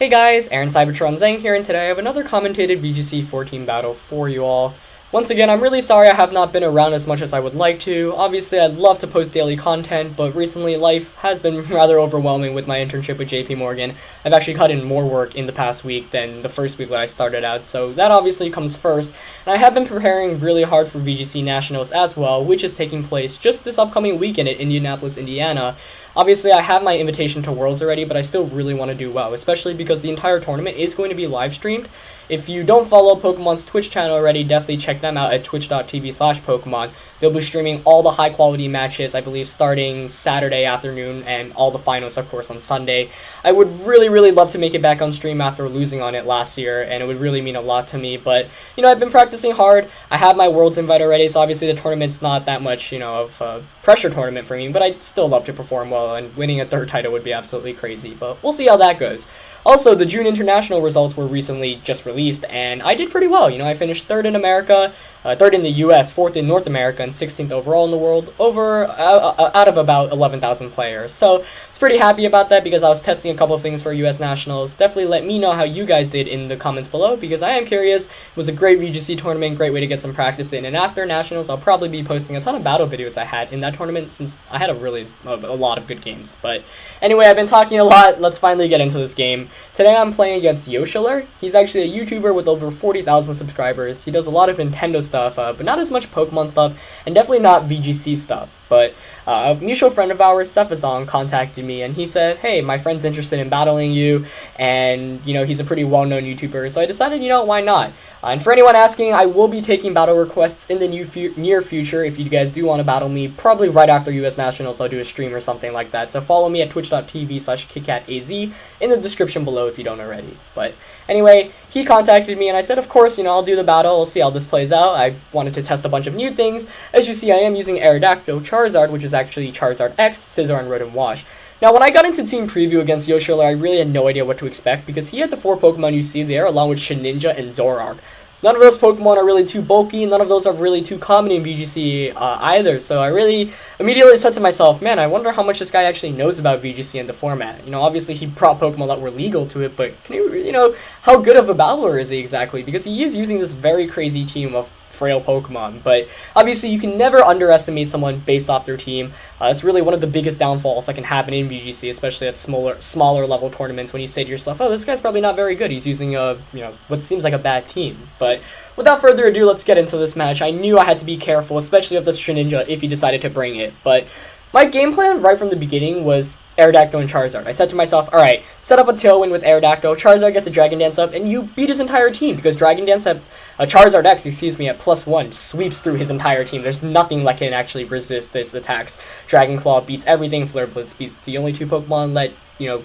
Hey guys, Aaron Cybertron Zhang here, and today I have another commentated VGC 14 battle for you all. Once again, I'm really sorry I have not been around as much as I would like to. Obviously, I'd love to post daily content, but recently life has been rather overwhelming with my internship with JP Morgan. I've actually cut in more work in the past week than the first week that I started out, so that obviously comes first. And I have been preparing really hard for VGC Nationals as well, which is taking place just this upcoming weekend in Indianapolis, Indiana. Obviously, I have my invitation to Worlds already, but I still really want to do well, especially because the entire tournament is going to be live streamed. If you don't follow Pokemon's Twitch channel already, definitely check them out at twitch.tv/Pokemon. They'll be streaming all the high-quality matches, I believe, starting Saturday afternoon, and all the finals, of course, on Sunday. I would really love to make it back on stream after losing on it last year, and it would really mean a lot to me. But, I've been practicing hard. I have my Worlds invite already, so obviously the tournament's not that much, of a pressure tournament for me, but I'd still love to perform well, and winning a third title would be absolutely crazy, but we'll see how that goes. Also, the June international results were recently just released, and I did pretty well. I finished 3rd in America, 3rd in the US, 4th in North America, and 16th overall in the world, out of about 11,000 players. So, I was pretty happy about that because I was testing a couple of things for US Nationals. Definitely let me know how you guys did in the comments below because I am curious. It was a great VGC tournament, great way to get some practice in, and after Nationals, I'll probably be posting a ton of battle videos I had in that tournament since I had a lot of good games. But anyway, I've been talking a lot. Let's finally get into this game. Today I'm playing against yoshiller. He's actually a YouTuber with over 40,000 subscribers. He does a lot of Nintendo stuff, but not as much Pokemon stuff, and definitely not VGC stuff. But a mutual friend of ours, Sefazong, contacted me, and he said, hey, my friend's interested in battling you, and, he's a pretty well-known YouTuber, so I decided, why not? And for anyone asking, I will be taking battle requests in the near future if you guys do want to battle me, probably right after US Nationals. I'll do a stream or something like that, so follow me at twitch.tv/KitKatAZ in the description below if you don't already. But anyway, he contacted me, and I said, of course, I'll do the battle, we'll see how this plays out. I wanted to test a bunch of new things. As you see, I am using Aerodactyl Charizard, which is actually Charizard X, Scizor, and Rotom Wash. Now, when I got into Team Preview against yoshiller, I really had no idea what to expect because he had the 4 Pokemon you see there, along with Shedinja and Zoroark. None of those Pokemon are really too bulky, none of those are really too common in VGC either, so I really immediately said to myself, man, I wonder how much this guy actually knows about VGC and the format. Obviously he brought Pokemon that were legal to it, but can you, how good of a battler is he exactly? Because he is using this very crazy team of frail Pokemon, but obviously you can never underestimate someone based off their team. It's really one of the biggest downfalls that can happen in VGC, especially at smaller level tournaments when you say to yourself, oh, this guy's probably not very good. He's using what seems like a bad team. But without further ado, let's get into this match. I knew I had to be careful, especially of this Shedinja if he decided to bring it, but my game plan right from the beginning was Aerodactyl and Charizard. I said to myself, alright, set up a Tailwind with Aerodactyl, Charizard gets a Dragon Dance up, and you beat his entire team, because Dragon Dance at Charizard X, at +1, sweeps through his entire team. There's nothing that can actually resist this attacks. Dragon Claw beats everything, Flare Blitz beats the only 2 Pokemon that,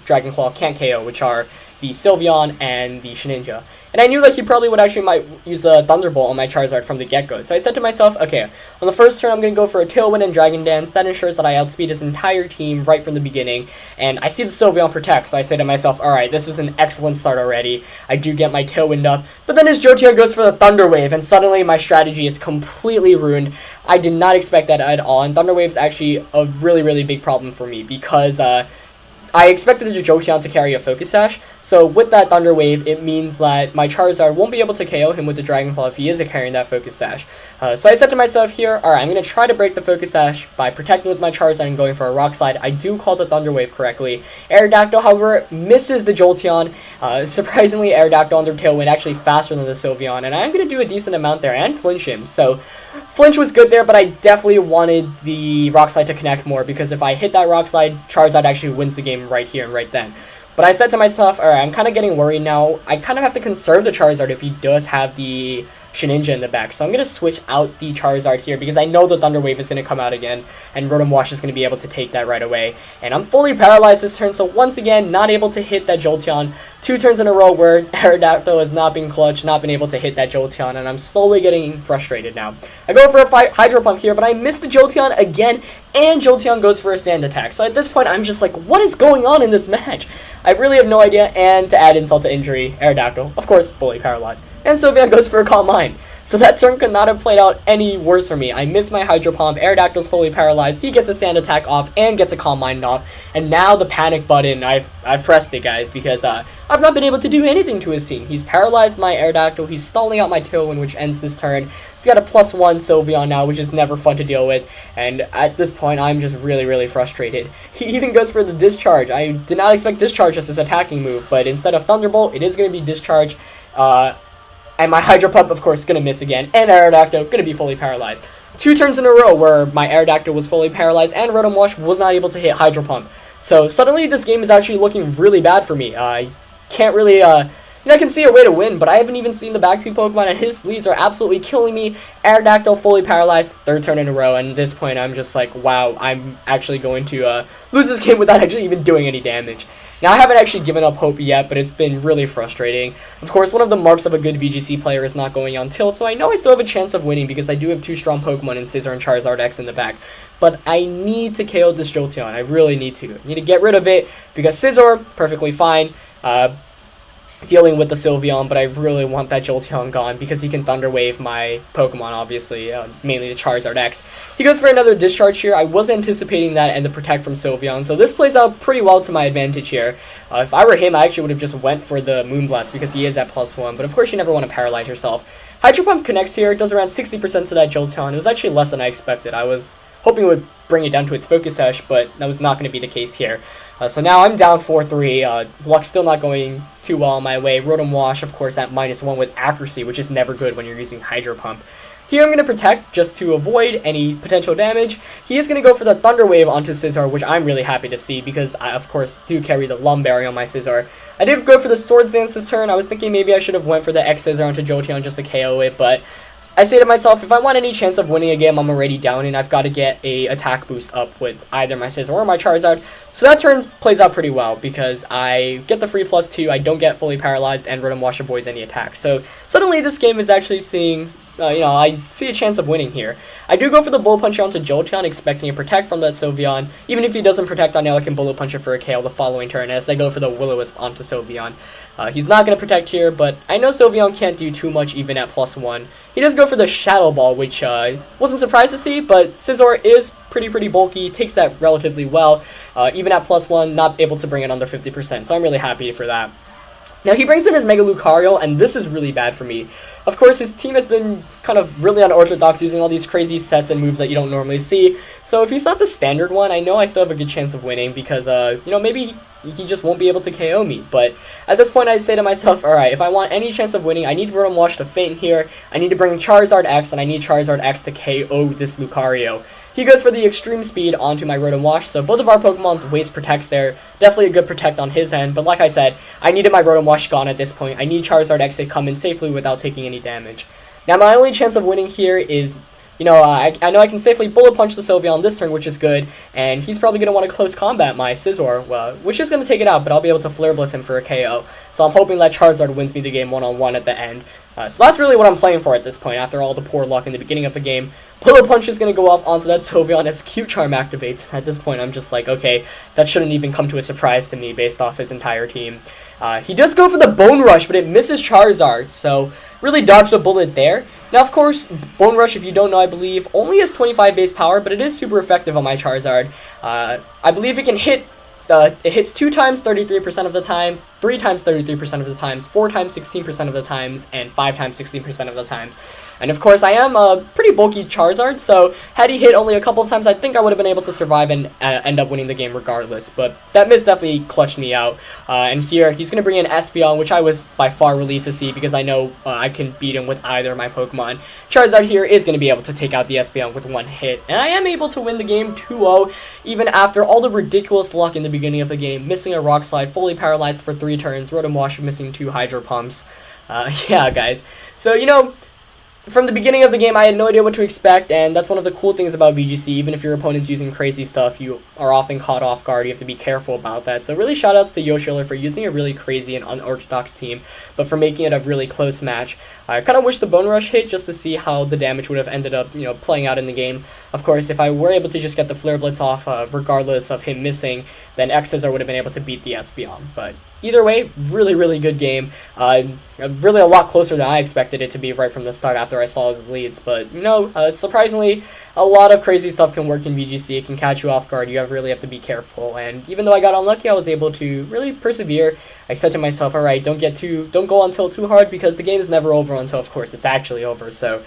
Dragon Claw can't KO, which are the Sylveon and the Shedinja. And I knew that he probably would actually might use a Thunderbolt on my Charizard from the get-go. So I said to myself, okay, on the first turn I'm going to go for a Tailwind and Dragon Dance. That ensures that I outspeed his entire team right from the beginning. And I see the Sylveon Protect, so I say to myself, alright, this is an excellent start already. I do get my Tailwind up. But then his JOLTEON goes for the Thunder Wave, and suddenly my strategy is completely ruined. I did not expect that at all, and Thunder Wave's actually a really big problem for me because I expected the JOLTEON to carry a Focus Sash, so with that Thunder Wave, it means that my Charizard won't be able to KO him with the Dragon Claw if he is carrying that Focus Sash. So I said to myself here, alright, I'm going to try to break the Focus Sash by protecting with my Charizard and going for a Rock Slide. I do call the Thunder Wave correctly. Aerodactyl, however, misses the JOLTEON. Surprisingly, Aerodactyl under Tailwind actually faster than the Sylveon, and I'm going to do a decent amount there and flinch him. So flinch was good there, but I definitely wanted the Rock Slide to connect more because if I hit that Rock Slide, Charizard actually wins the game right here and right then. But I said to myself, alright, I'm kind of getting worried now. I kind of have to conserve the Charizard if he does have the Shedinja in the back. So I'm going to switch out the Charizard here because I know the Thunder Wave is going to come out again and Rotom Wash is going to be able to take that right away. And I'm fully paralyzed this turn, so once again, not able to hit that JOLTEON. 2 turns in a row where Aerodactyl has not been clutch, not been able to hit that JOLTEON, and I'm slowly getting frustrated now. I go for a Hydro Pump here, but I miss the JOLTEON again, and JOLTEON goes for a Sand Attack. So at this point, I'm just like, what is going on in this match? I really have no idea, and to add insult to injury, Aerodactyl, of course, fully paralyzed. And Sylveon goes for a Calm Mind. So that turn could not have played out any worse for me. I missed my Hydro Pump, Aerodactyl's fully paralyzed, he gets a Sand Attack off and gets a Calm Mind off, and now the panic button, I've pressed it, guys, because I've not been able to do anything to his team. He's paralyzed my Aerodactyl, he's stalling out my Tailwind, which ends this turn. He's got a +1 Sylveon now, which is never fun to deal with, and at this point, I'm just really frustrated. He even goes for the Discharge. I did not expect Discharge as his attacking move, but instead of Thunderbolt, it is going to be Discharge. And my Hydro Pump, of course, going to miss again, and Aerodactyl going to be fully paralyzed. 2 turns in a row where my Aerodactyl was fully paralyzed and Rotom Wash was not able to hit Hydro Pump. So suddenly this game is actually looking really bad for me. I can't really, I can see a way to win, but I haven't even seen the back 2 Pokemon, and his leads are absolutely killing me. Aerodactyl fully paralyzed, 3rd turn in a row, and at this point I'm just like, wow, I'm actually going to lose this game without actually even doing any damage. Now, I haven't actually given up hope yet, but it's been really frustrating. Of course, one of the marks of a good VGC player is not going on tilt, so I know I still have a chance of winning because I do have 2 strong Pokemon in Scizor and Charizard X in the back. But I need to KO this Jolteon. I really need to. I need to get rid of it because Scizor, perfectly fine. Dealing with the Sylveon, but I really want that Jolteon gone because he can Thunder Wave my Pokemon, obviously, mainly the Charizard X. He goes for another Discharge here. I was anticipating that and the Protect from Sylveon, so this plays out pretty well to my advantage here. If I were him, I actually would have just went for the Moonblast because he is at +1, but of course you never want to paralyze yourself. Hydro Pump connects here, does around 60% to that Jolteon. It was actually less than I expected. I was hoping it would bring it down to its Focus Sash, but that was not going to be the case here. So now I'm down 4-3. Luck's still not going too well on my way. Rotom Wash, of course, at -1 with accuracy, which is never good when you're using Hydro Pump. Here I'm going to Protect just to avoid any potential damage. He is going to go for the Thunder Wave onto Scizor, which I'm really happy to see because I, of course, do carry the Lumberry on my Scizor. I did go for the Swords Dance this turn. I was thinking maybe I should have went for the X-Scissor onto Jolteon just to KO it, but I say to myself, if I want any chance of winning a game, I'm already down, and I've got to get a attack boost up with either my Scizor or my Charizard. So that turn plays out pretty well, because I get the free +2, I don't get fully paralyzed, and Rotom Wash avoids any attacks. So suddenly this game is actually seeing, I see a chance of winning here. I do go for the Bullet Punch onto Jolteon, expecting a Protect from that Sylveon. Even if he doesn't Protect, I know I can Bullet Punch it for a KO the following turn, as I go for the Will-O-Wisp onto Sylveon. He's not going to Protect here, but I know Sylveon can't do too much even at +1. He does go for the Shadow Ball, which wasn't surprised to see, but Scizor is pretty bulky, takes that relatively well. Even at +1, not able to bring it under 50%, so I'm really happy for that. Now, he brings in his Mega Lucario, and this is really bad for me. Of course, his team has been kind of really unorthodox, using all these crazy sets and moves that you don't normally see. So if he's not the standard one, I know I still have a good chance of winning, because, maybe he just won't be able to KO me. But at this point, I'd say to myself, alright, if I want any chance of winning, I need Rotom Wash to faint here, I need to bring Charizard X, and I need Charizard X to KO this Lucario. He goes for the Extreme Speed onto my Rotom Wash, so both of our Pokemon's waste protects there. Definitely a good protect on his end, but like I said, I needed my Rotom Wash gone at this point. I need Charizard X to come in safely without taking any damage. Now, my only chance of winning here is, I know I can safely Bullet Punch the Sylveon this turn, which is good, and he's probably going to want to close combat my Scizor, which is going to take it out, but I'll be able to Flare Blitz him for a KO. So I'm hoping that Charizard wins me the game one-on-one at the end. So that's really what I'm playing for at this point, after all the poor luck in the beginning of the game. Bullet Punch is going to go off onto that Sylveon as Cute Charm activates. At this point, I'm just like, okay, that shouldn't even come to a surprise to me based off his entire team. He does go for the Bone Rush, but it misses Charizard, so really dodged the bullet there. Now, of course, Bone Rush, if you don't know, I believe, only has 25 base power, but it is super effective on my Charizard. I believe it can hit, it hits 2 times 33% of the time, 3 times 33% of the times, 4 times 16% of the times, and 5 times 16% of the times. And of course, I am a pretty bulky Charizard, so had he hit only a couple of times, I think I would have been able to survive and end up winning the game regardless. But that miss definitely clutched me out. And here, he's going to bring in Espeon, which I was by far relieved to see because I know I can beat him with either of my Pokemon. Charizard here is going to be able to take out the Espeon with one hit. And I am able to win the game 2-0, even after all the ridiculous luck in the beginning of the game, missing a Rock Slide, fully paralyzed for 3 turns, Rotom Wash missing 2 Hydro Pumps. Yeah, guys. So, from the beginning of the game, I had no idea what to expect, and that's one of the cool things about VGC. Even if your opponent's using crazy stuff, you are often caught off guard. You have to be careful about that. So really shoutouts to yoshiller for using a really crazy and unorthodox team, but for making it a really close match. I kind of wish the Bone Rush hit just to see how the damage would have ended up, playing out in the game. Of course, if I were able to just get the Flare Blitz off, regardless of him missing, then X-Scissor would have been able to beat the Espeon. But either way, really good game. Really a lot closer than I expected it to be right from the start after I saw his leads. But, surprisingly, a lot of crazy stuff can work in VGC. It can catch you off guard. You really have to be careful. And even though I got unlucky, I was able to really persevere. I said to myself, all right, don't go until too hard, because the game is never over until, of course, it's actually over. So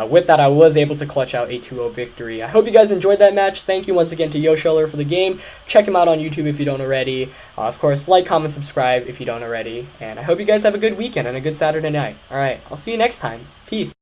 with that, I was able to clutch out a 2-0 victory. I hope you guys enjoyed that match. Thank you once again to yoshiller for the game. Check him out on YouTube if you don't already. Of course, like, comment, subscribe if you don't already. And I hope you guys have a good weekend and a good Saturday night. All right, I'll see you next time. Peace.